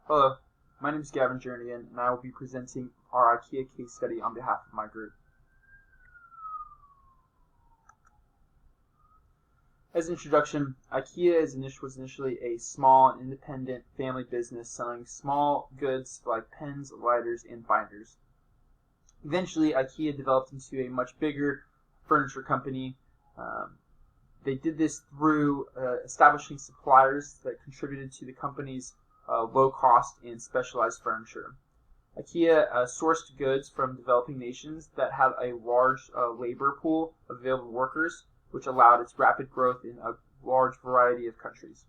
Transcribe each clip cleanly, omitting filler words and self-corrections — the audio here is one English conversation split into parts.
Hello, my name is Gavin Jernigan, and I will be presenting our IKEA case study on behalf of my group. As an introduction, IKEA was initially a small and independent family business selling small goods like pens, lighters, and binders. Eventually, IKEA developed into a much bigger furniture company. They did this through establishing suppliers that contributed to the company's low cost and specialized furniture. IKEA sourced goods from developing nations that had a large labor pool of available workers, which allowed its rapid growth in a large variety of countries.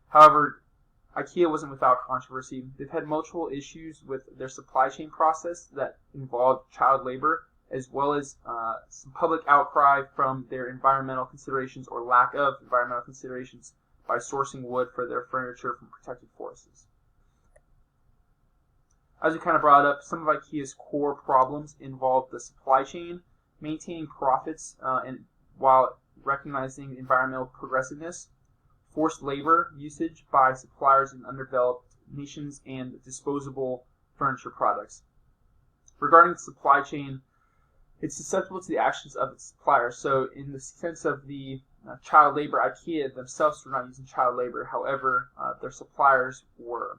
However, IKEA wasn't without controversy. They've had multiple issues with their supply chain process that involved child labor, as well as some public outcry from their environmental considerations or lack of environmental considerations by sourcing wood for their furniture from protected forests. As we kind of brought up, some of IKEA's core problems involve the supply chain, maintaining profits and while recognizing environmental progressiveness, forced labor usage by suppliers in underdeveloped nations, and disposable furniture products. Regarding the supply chain, it's susceptible to the actions of its suppliers. So in the sense of the child labor, IKEA themselves were not using child labor. However, their suppliers were.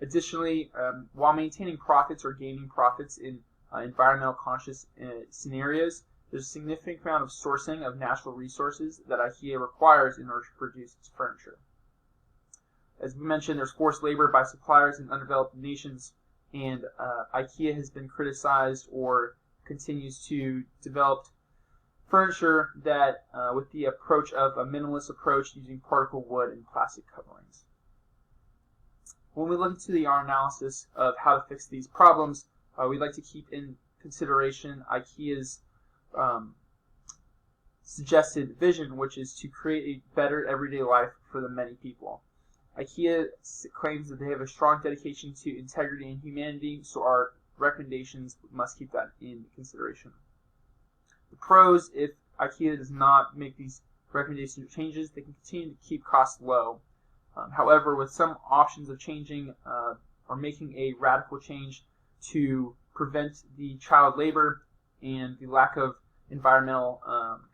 Additionally, while maintaining profits or gaining profits in environmental conscious scenarios, there's a significant amount of sourcing of natural resources that IKEA requires in order to produce its furniture. As we mentioned, there's forced labor by suppliers in undeveloped nations, and IKEA has been criticized or continues to develop furniture that with the approach of a minimalist approach using particle wood and plastic coverings. When we look into our analysis of how to fix these problems, we'd like to keep in consideration IKEA's suggested vision, which is to create a better everyday life for the many people. IKEA claims that they have a strong dedication to integrity and humanity, so our recommendations must keep that in consideration. The pros: if IKEA does not make these recommendation changes, they can continue to keep costs low. However, with some options of changing or making a radical change to prevent the child labor and the lack of environmental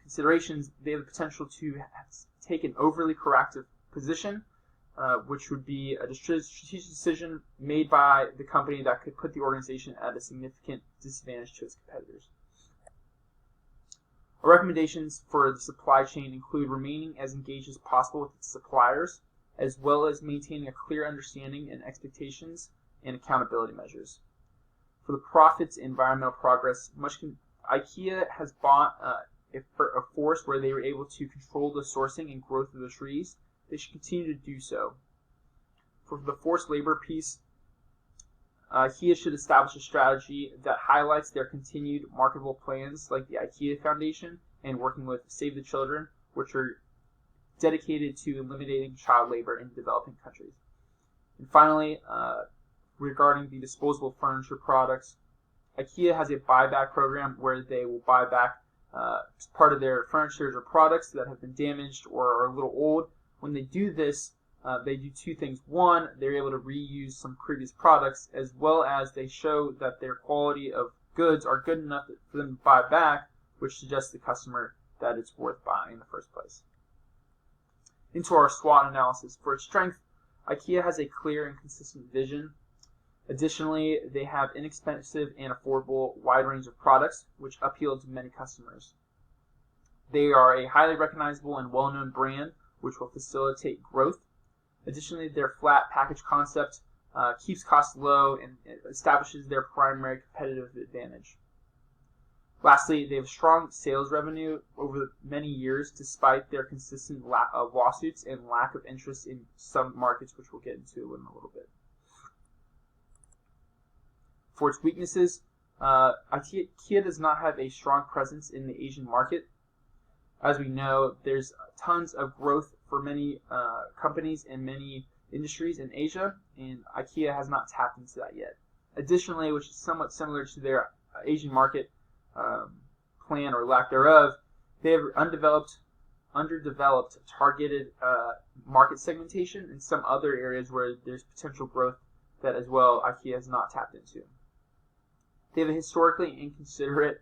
considerations, they have the potential to take an overly proactive position, which would be a strategic decision made by the company that could put the organization at a significant disadvantage to its competitors. Our recommendations for the supply chain include remaining as engaged as possible with its suppliers, as well as maintaining a clear understanding and expectations and accountability measures. For the profits and environmental progress, IKEA has bought a forest where they were able to control the sourcing and growth of the trees. They should continue to do so. For the forced labor piece, IKEA should establish a strategy that highlights their continued marketable plans like the IKEA Foundation and working with Save the Children, which are dedicated to eliminating child labor in developing countries. And finally, regarding the disposable furniture products, IKEA has a buyback program where they will buy back part of their furniture or products that have been damaged or are a little old. When they do this, they do two things. One, they're able to reuse some previous products, as well as they show that their quality of goods are good enough for them to buy back, which suggests to the customer that it's worth buying in the first place. Into our SWOT analysis. For its strength, IKEA has a clear and consistent vision. Additionally, they have inexpensive and affordable wide range of products, which appeal to many customers. They are a highly recognizable and well-known brand, which will facilitate growth. Additionally, their flat package concept keeps costs low and establishes their primary competitive advantage. Lastly, they have strong sales revenue over many years, despite their consistent lawsuits and lack of interest in some markets, which we'll get into in a little bit. For its weaknesses, IKEA does not have a strong presence in the Asian market. As we know, there's tons of growth for many companies and many industries in Asia, and IKEA has not tapped into that yet. Additionally, which is somewhat similar to their Asian market plan or lack thereof, they have underdeveloped targeted market segmentation and some other areas where there's potential growth that as well IKEA has not tapped into. They have a historically inconsiderate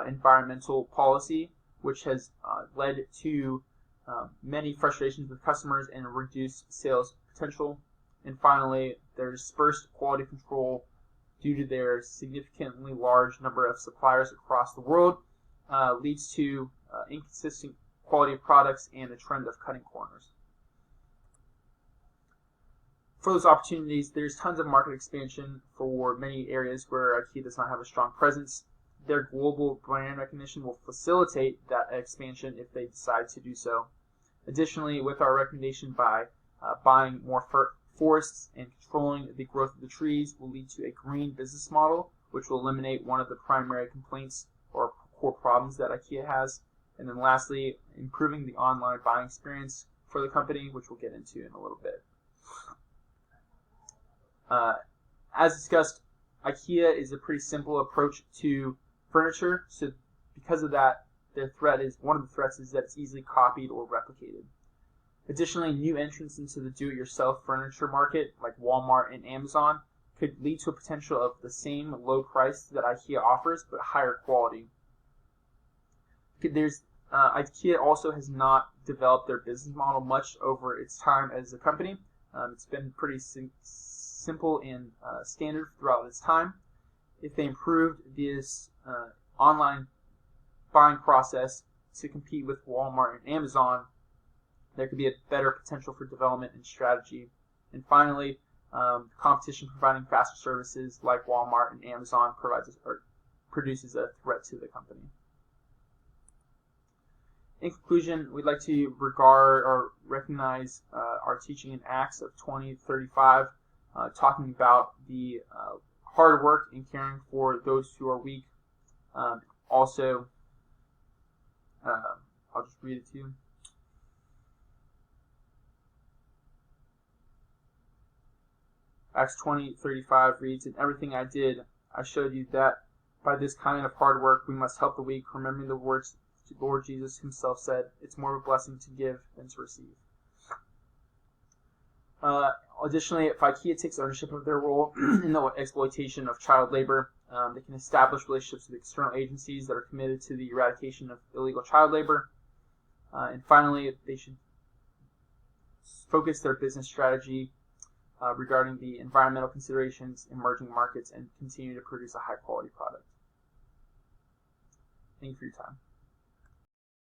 environmental policy, which has led to many frustrations with customers and reduced sales potential. And finally, their dispersed quality control due to their significantly large number of suppliers across the world leads to inconsistent quality of products and a trend of cutting corners. For those opportunities, there's tons of market expansion for many areas where IKEA does not have a strong presence. Their global brand recognition will facilitate that expansion if they decide to do so. Additionally, with our recommendation by buying more forests and controlling the growth of the trees will lead to a green business model, which will eliminate one of the primary complaints or core problems that IKEA has. And then lastly, improving the online buying experience for the company, which we'll get into in a little bit. As discussed, IKEA is a pretty simple approach to furniture, so because of that, one of the threats is that it's easily copied or replicated. Additionally, new entrants into the do-it-yourself furniture market, like Walmart and Amazon, could lead to a potential of the same low price that IKEA offers, but higher quality. IKEA also has not developed their business model much over its time as a company. It's been pretty simple and standard throughout its time. If they improved this online buying process to compete with Walmart and Amazon, there could be a better potential for development and strategy. And finally, competition providing faster services like Walmart and Amazon produces a threat to the company. In conclusion, we'd like to regard or recognize our teaching in Acts of 20:35, talking about the hard work and caring for those who are weak. Also, I'll just read it to you. Acts 20:35 reads, "In everything I did, I showed you that by this kind of hard work we must help the weak, remembering the words Lord Jesus himself said, it's more of a blessing to give than to receive." Additionally, if IKEA takes ownership of their role in the exploitation of child labor, they can establish relationships with external agencies that are committed to the eradication of illegal child labor. And finally, they should focus their business strategy regarding the environmental considerations, emerging markets, and continue to produce a high-quality product. Thank you for your time.